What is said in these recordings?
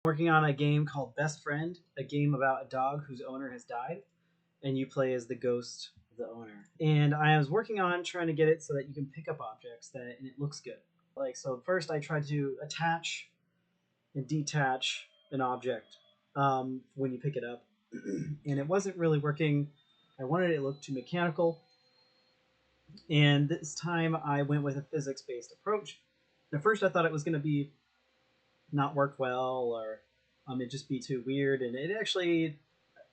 Working on a game called Best Friend, a game about a dog whose owner has died, and you play as the ghost of the owner. And I was working on trying to get it so that you can pick up objects and it looks good. Like, so first I tried to attach and detach an object when you pick it up, and it wasn't really working. I wanted it to look too mechanical, and this time I went with a physics-based approach. At first I thought it was going to be not work well, or it'd just be too weird, and it actually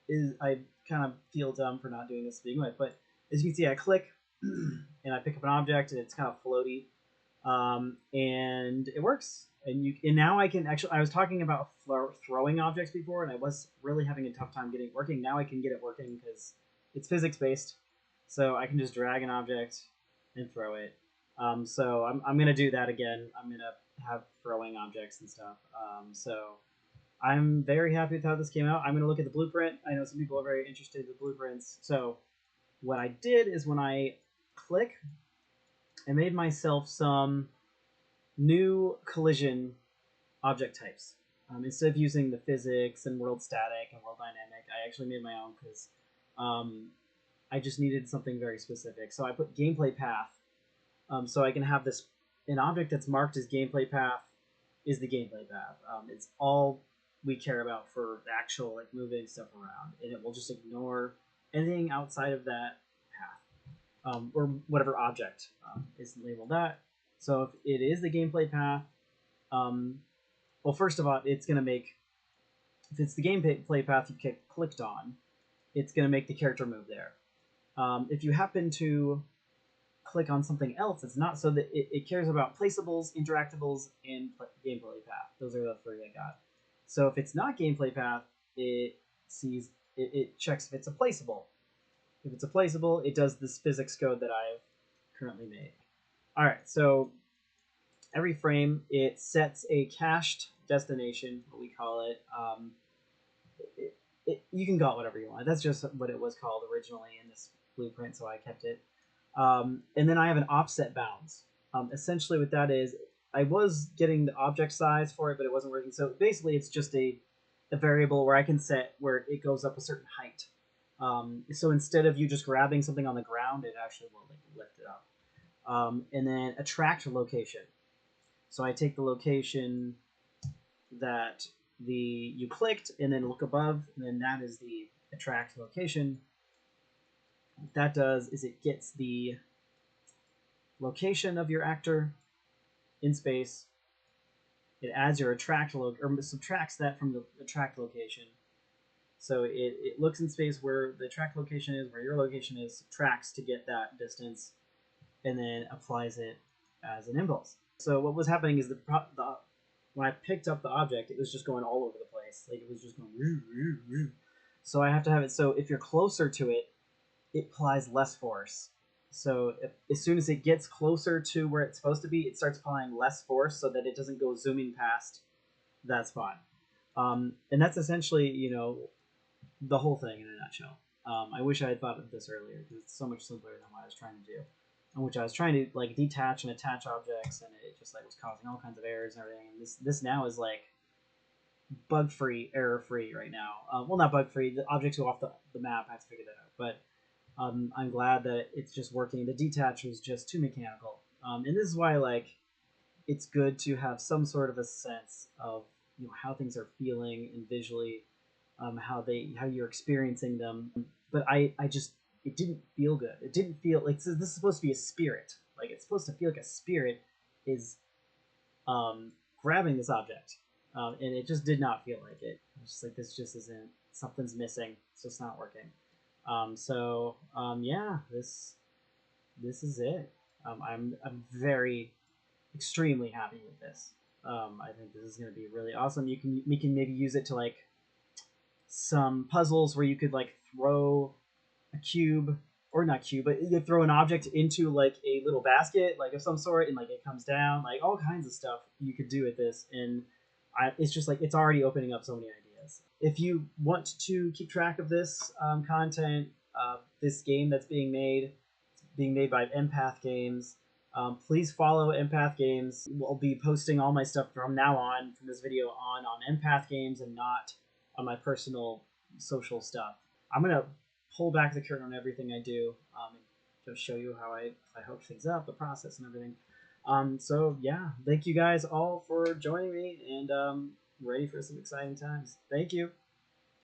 is. I kind of feel dumb for not doing this to begin with, but as you can see, I click and I pick up an object, and it's kind of floaty, and it works. And now I can actually. I was talking about throwing objects before, and I was really having a tough time getting it working. Now I can get it working because it's physics based, so I can just drag an object and throw it. So I'm gonna do that again. I'm gonna have throwing objects and stuff. So I'm very happy with how this came out. I'm gonna look at the blueprint. I know some people are very interested in the blueprints. So what I did is when I click, I made myself some new collision object types. Instead of using the physics and world static and world dynamic, I actually made my own because I just needed something very specific. So I put gameplay path, so I can have this an object that's marked as gameplay path is the gameplay path. It's all we care about for the actual like moving stuff around, and it will just ignore anything outside of that path, or whatever object is labeled that. So if it is the gameplay path, well, first of all, it's going to make, if it's the gameplay path you clicked on, it's going to make the character move there. If you happen to click on something else, it's not, so that it cares about placeables, interactables, and gameplay path. Those are the three I got. So if it's not gameplay path, it sees, it checks if it's a placeable. If it's a placeable, it does this physics code that I've currently made. All right, so every frame it sets a cached destination, what we call it. You can call it whatever you want. That's just what it was called originally in this blueprint, so I kept it. And then I have an offset bounds. Essentially what that is, I was getting the object size for it, but it wasn't working. So basically it's just a variable where I can set where it goes up a certain height. So instead of you just grabbing something on the ground, it actually will like lift it up. And then attract location. So I take the location that you clicked and then look above, and then that is the attract location. What that does is it gets the location of your actor in space. It adds your attract or subtracts that from the attract location. So it looks in space where the attract location is, where your location is, subtracts to get that distance, and then applies it as an impulse. So what was happening is when I picked up the object, it was just going all over the place. Like it was just going woo, woo, woo. So I have to have it so if you're closer to it, it applies less force. So as soon as it gets closer to where it's supposed to be, it starts applying less force so that it doesn't go zooming past that spot. And that's essentially, the whole thing in a nutshell. I wish I had thought of this earlier because it's so much simpler than what I was trying to do. In which I was trying to like detach and attach objects, and it just like was causing all kinds of errors and everything. And this now is like bug free, error free right now. Well, not bug free. The objects go off the map. I have to figure that out. But I'm glad that it's just working. The detach was just too mechanical, and this is why like it's good to have some sort of a sense of how things are feeling and visually, how you're experiencing them. But I just it didn't feel good. It didn't feel like this is supposed to be a spirit. Like it's supposed to feel like a spirit is grabbing this object, and it just did not feel like it. It's just like this just isn't, something's missing. It's just not working. Yeah, this is it. I'm very extremely happy with this. I think this is going to be really awesome. You can maybe use it to like some puzzles where you could like throw a cube, or not cube, but you throw an object into like a little basket, like of some sort, and like it comes down, like all kinds of stuff you could do with this. And it's just like it's already opening up so many ideas. If you want to keep track of this content, this game that's being made, it's being made by Empath Games. Please follow Empath Games. We'll be posting all my stuff from now on, from this video on Empath Games and not on my personal social stuff. I'm gonna pull back the curtain on everything I do and just show you how I hook things up, the process and everything. So yeah, thank you guys all for joining me, and ready for some exciting times. Thank you.